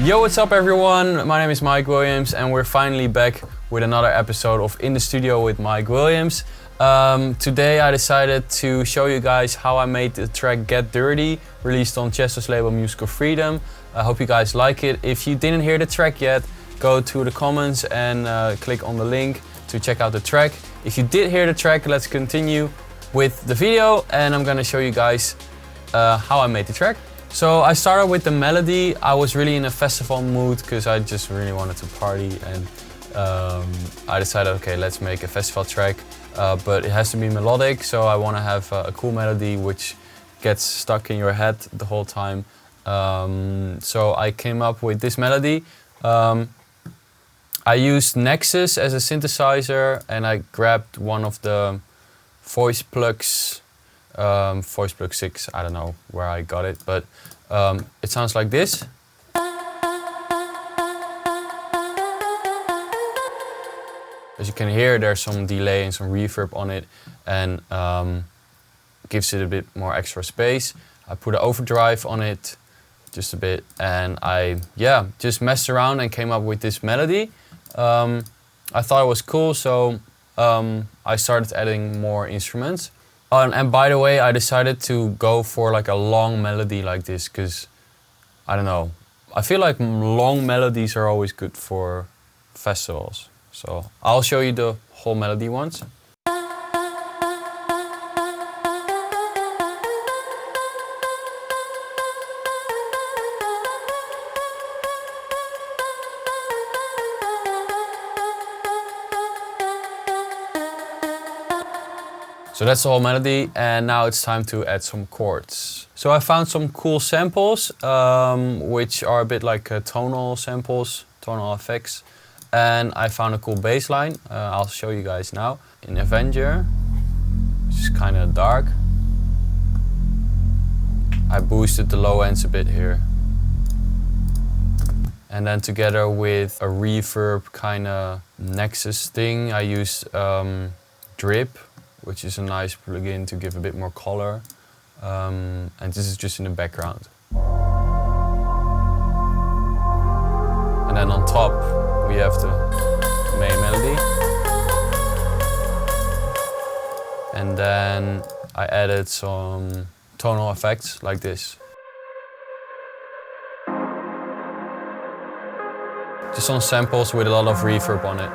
Yo, what's up everyone? My name is Mike Williams and we're finally back with another episode of In the Studio with Mike Williams. Today I decided to show you guys how I made the track Get Dirty, released on Chesto's label Musical Freedom. I hope you guys like it. If you didn't hear the track yet, go to the comments and click on the link to check out the track. If you did hear the track, let's continue with the video and I'm gonna show you guys how I made the track. So I started with the melody. I was really in a festival mood because I just really wanted to party and I decided, okay, let's make a festival track, but it has to be melodic, so I want to have a cool melody which gets stuck in your head the whole time. So I came up with this melody. I used Nexus as a synthesizer and I grabbed one of the voice plugs. Voice plug 6, I don't know where I got it, but it sounds like this. As you can hear, there's some delay and some reverb on it and gives it a bit more extra space. I put an overdrive on it just a bit and I just messed around and came up with this melody. I thought it was cool, so I started adding more instruments. And by the way, I decided to go for like a long melody like this because, I don't know, I feel like long melodies are always good for festivals. So I'll show you the whole melody once. So that's the whole melody, and now it's time to add some chords. So I found some cool samples, which are a bit like tonal samples, tonal effects. And I found a cool bass line, I'll show you guys now. In Avenger, which is kind of dark. I boosted the low ends a bit here. And then together with a reverb kind of Nexus thing, I used Drip, which is a nice plugin to give a bit more color. And this is just in the background. And then on top, we have the main melody. And then I added some tonal effects like this. Just some samples with a lot of reverb on it.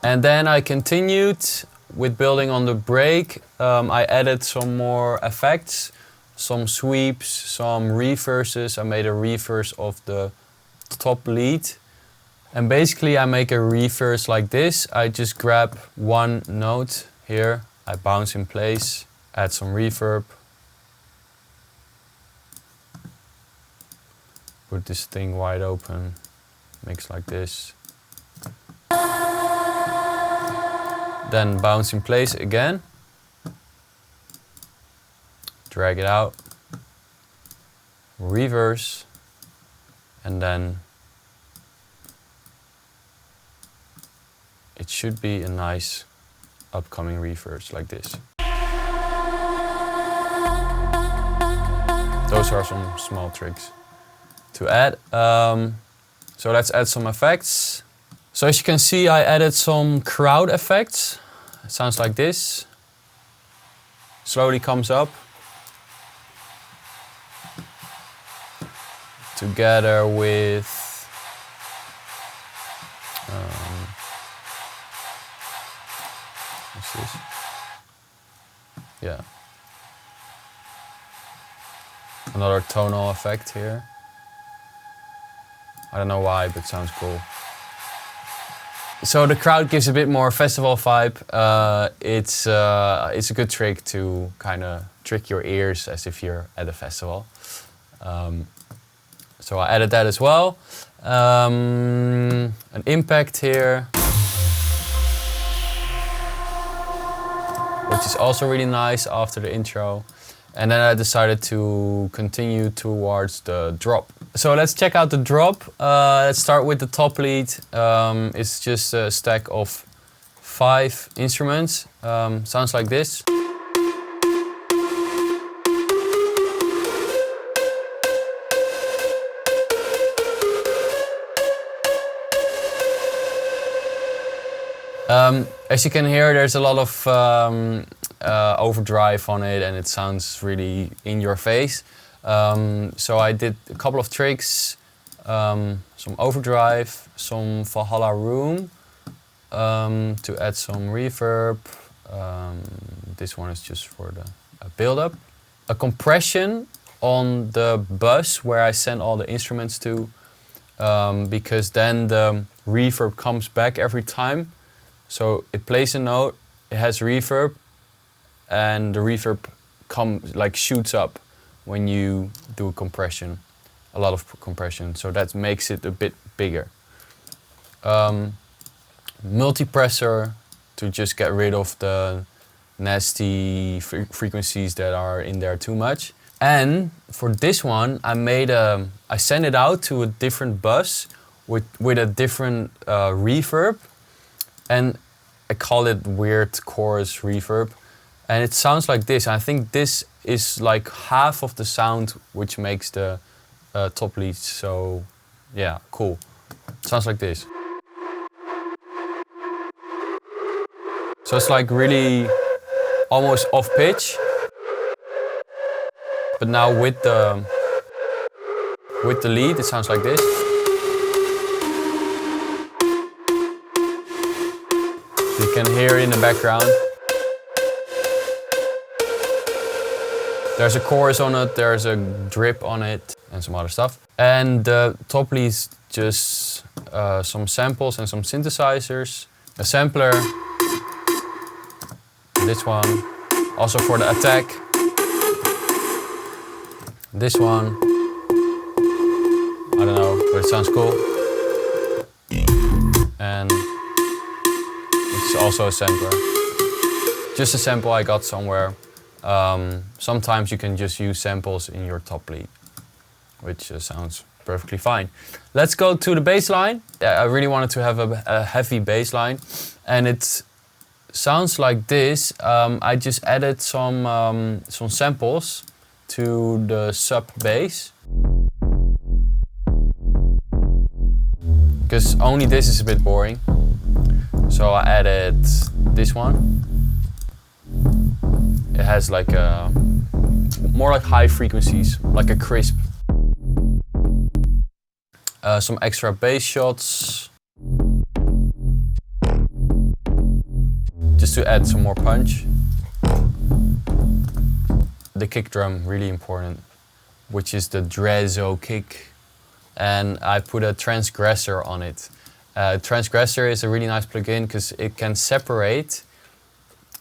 And then I continued with building on the break. I added some more effects, some sweeps, some reverses. I made a reverse of the top lead. And basically I make a reverse like this. I just grab one note here, I bounce in place, add some reverb. Put this thing wide open, mix like this. Then bounce in place again, drag it out, reverse, and then it should be a nice upcoming reverse like this. Those are some small tricks to add. So let's add some effects. So as you can see, I added some crowd effects. It sounds like this. Slowly comes up. Together with what's this? Yeah. Another tonal effect here. I don't know why, but it sounds cool. So the crowd gives a bit more festival vibe. It's a good trick to kind of trick your ears as if you're at a festival. So I added that as well. An impact here, which is also really nice after the intro. And then I decided to continue towards the drop. So let's check out the drop. Let's start with the top lead. It's just a stack of 5 instruments. Sounds like this. As you can hear, there's a lot of overdrive on it, and it sounds really in your face. So I did a couple of tricks, some overdrive, some Valhalla Room to add some reverb. This one is just for the build-up. A compression on the bus where I send all the instruments to, because then the reverb comes back every time. So it plays a note, it has reverb, and the reverb shoots up when you do a compression, a lot of compression. So that makes it a bit bigger. Multipressor to just get rid of the nasty frequencies that are in there too much. And for this one, I sent it out to a different bus with a different reverb, and I call it weird chorus reverb. And it sounds like this. I think this is like half of the sound which makes the top lead so, yeah, cool. It sounds like this. So it's like really almost off pitch, but now with the lead, it sounds like this. You can hear in the background. There's a chorus on it, there's a drip on it, and some other stuff. And the top lead's just some samples and some synthesizers, a sampler, this one, also for the attack, this one, I don't know, but it sounds cool. And it's also a sampler, just a sample I got somewhere. Sometimes you can just use samples in your top lead, which sounds perfectly fine. Let's go to the bass line. I really wanted to have a heavy bass line, and it sounds like this. I just added some samples to the sub bass, because only this is a bit boring. So I added this one. It has like more like high frequencies, like a crisp. Some extra bass shots, just to add some more punch. The kick drum, really important, which is the Drezo kick. And I put a transgressor on it. Transgressor is a really nice plugin because it can separate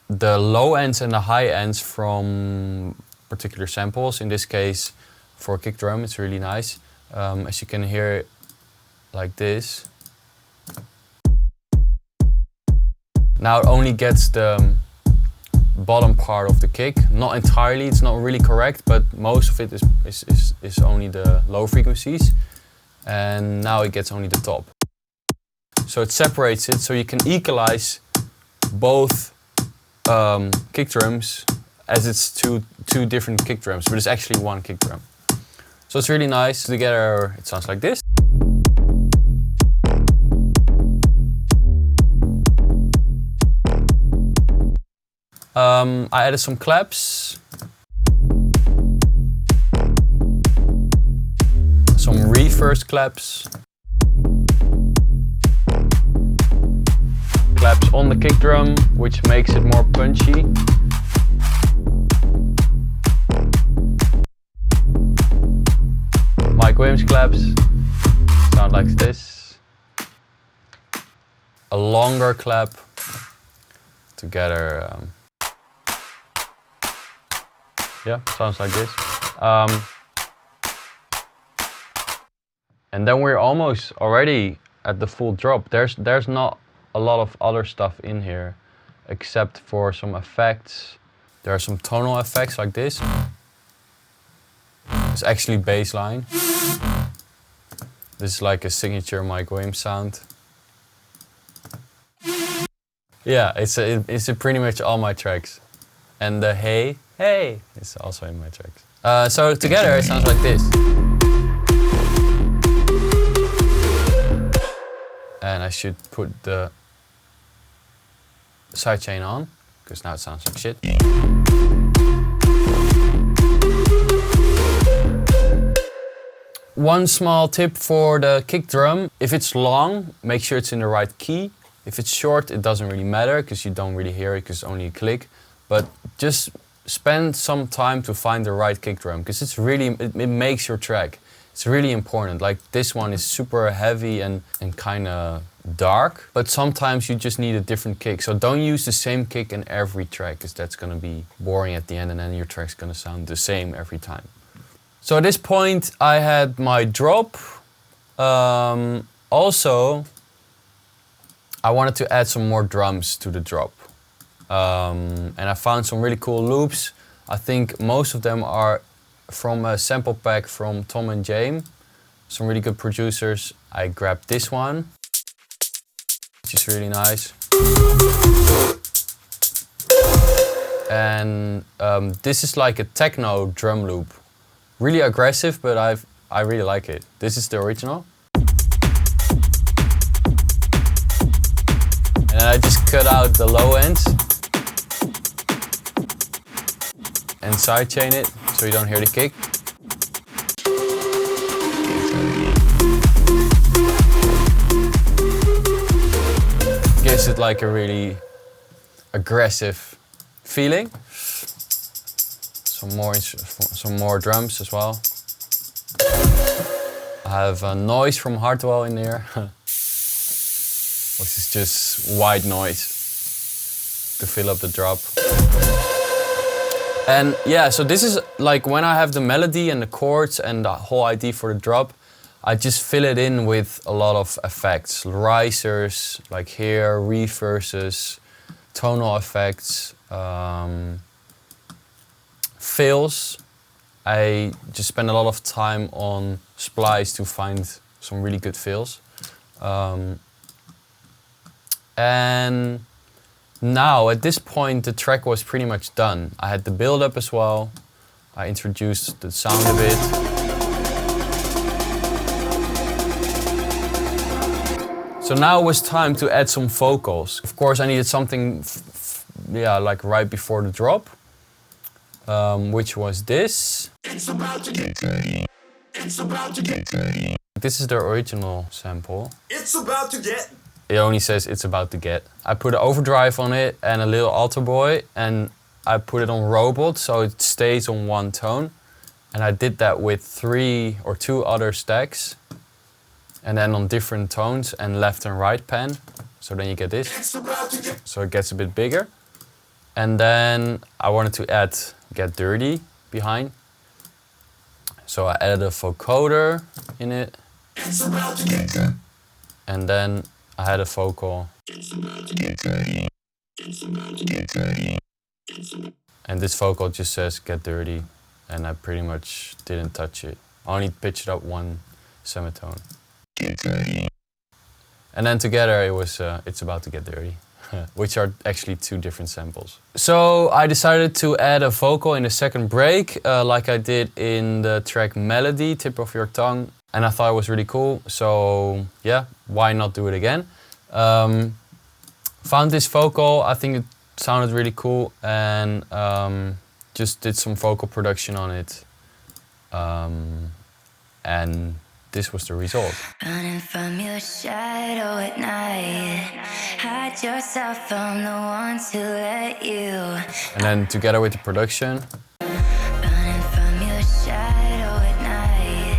the low ends and the high ends from particular samples. In this case, for a kick drum, it's really nice. As you can hear, like this. Now it only gets the bottom part of the kick, not entirely, it's not really correct, but most of it is only the low frequencies. And now it gets only the top. So it separates it, so you can equalize both kick drums as it's two different kick drums, but it's actually one kick drum. So it's really nice. Together it sounds like this. I added some claps, some reverse claps, claps on the kick drum, which makes it more punchy. Mike Williams claps sound like this. A longer clap together. Yeah, sounds like this. And then we're almost already at the full drop. There's not a lot of other stuff in here, except for some effects. There are some tonal effects like this. It's actually bass line. This is like a signature Mike Williams sound. Yeah, it's pretty much all my tracks. And the hey, hey, is also in my tracks. So together it sounds like this. And I should put the sidechain on, because now it sounds like shit. One small tip for the kick drum: if it's long, make sure it's in the right key. If it's short, it doesn't really matter because you don't really hear it because it's only a click. But just spend some time to find the right kick drum, because it makes your track. It's really important. Like this one is super heavy and kind of dark, but sometimes you just need a different kick. So don't use the same kick in every track, because that's gonna be boring at the end and then your track's gonna sound the same every time. So at this point I had my drop. Also, I wanted to add some more drums to the drop. And I found some really cool loops. I think most of them are from a sample pack from Tom and James. Some really good producers. I grabbed this one, which is really nice. And this is like a techno drum loop. Really aggressive, but I really like it. This is the original. And I just cut out the low ends and sidechain it so you don't hear the kick. Gives it like a really aggressive feeling. Some more drums as well. I have a noise from Hardwell in there, which is just white noise to fill up the drop. And yeah, so this is like when I have the melody and the chords and the whole idea for the drop, I just fill it in with a lot of effects. Risers, like here, reverses, tonal effects, fills. I just spend a lot of time on Splice to find some really good fills. And now, at this point, the track was pretty much done. I had the build-up as well. I introduced the sound a bit. So now it was time to add some vocals. Of course, I needed something, like right before the drop, which was this. It's about to get dirty. It's about to get dirty. This is the original sample. It's about to get. It only says it's about to get. I put an overdrive on it and a little alto boy, and I put it on robot so it stays on one tone. And I did that with 3 or 2 other stacks, and then on different tones and left and right pan. So then you get this. So it gets a bit bigger. And then I wanted to add Get Dirty behind. So I added a vocoder in it. It's about to get dirty. And then I had a vocal. It's about to get dirty. It's about to get dirty. And this vocal just says Get Dirty, and I pretty much didn't touch it. I only pitched it up 1 semitone. Get dirty. And then together it was It's About to Get Dirty, which are actually 2 different samples. So I decided to add a vocal in the second break, like I did in the track Melody, Tip of Your Tongue. And I thought it was really cool, so yeah, why not do it again? Found this vocal, I think it sounded really cool, and just did some vocal production on it. And this was the result. Running from your shadow at night, hide yourself from the ones who let you. And then together with the production. Running from your shadow at night,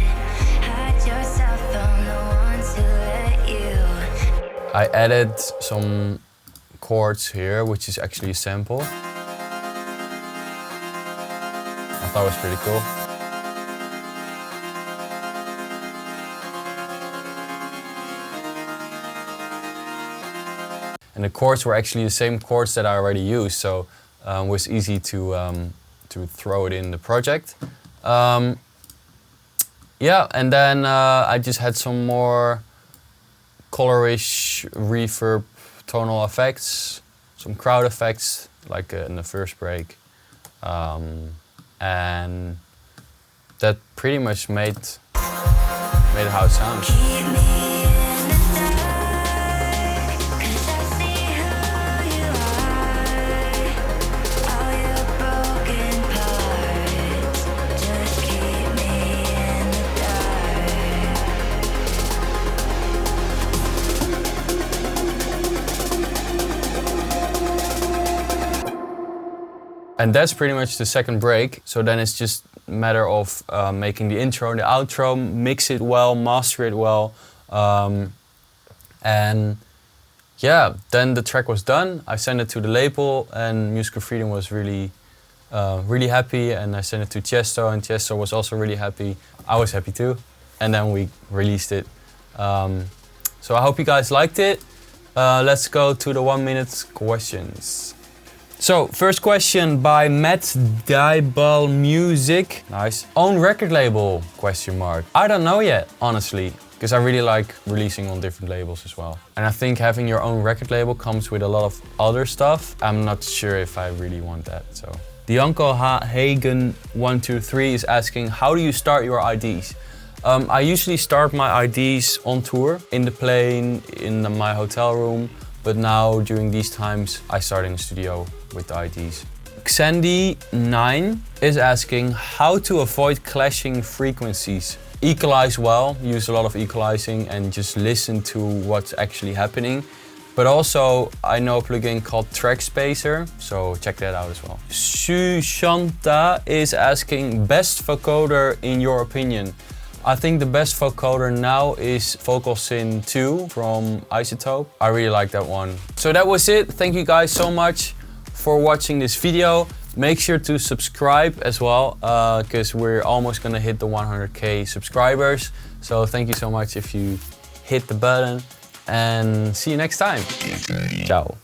hide yourself from the ones who let you. I added some chords here, which is actually a sample. I thought it was pretty cool. And the chords were actually the same chords that I already used, so it was easy to throw it in the project. Yeah, and then I just had some more colorish reverb tonal effects, some crowd effects, like in the first break. And that pretty much made how it sounds. And that's pretty much the second break. So then it's just a matter of making the intro and the outro, mix it well, master it well. And yeah, then the track was done. I sent it to the label and Musical Freedom was really happy, and I sent it to Tiesto, and Tiesto was also really happy. I was happy too. And then we released it. So I hope you guys liked it. Let's go to the 1 minute questions. So, first question by Matt Dybal Music. Nice. Own record label? Question mark. I don't know yet, honestly, because I really like releasing on different labels as well. And I think having your own record label comes with a lot of other stuff. I'm not sure if I really want that, so. The Uncle Hagen 123 is asking, how do you start your IDs? I usually start my IDs on tour, in the plane, in my hotel room. But now, during these times, I start in the studio with the IDs. Xandy9 is asking how to avoid clashing frequencies. Equalize well, use a lot of equalizing and just listen to what's actually happening. But also, I know a plugin called Track Spacer, so check that out as well. Sushanta is asking best vocoder in your opinion. I think the best vocoder now is VocalSyn 2 from iZotope. I really like that one. So that was it. Thank you guys so much for watching this video. Make sure to subscribe as well, because we're almost gonna hit the 100k subscribers. So thank you so much if you hit the button, and see you next time. Ciao.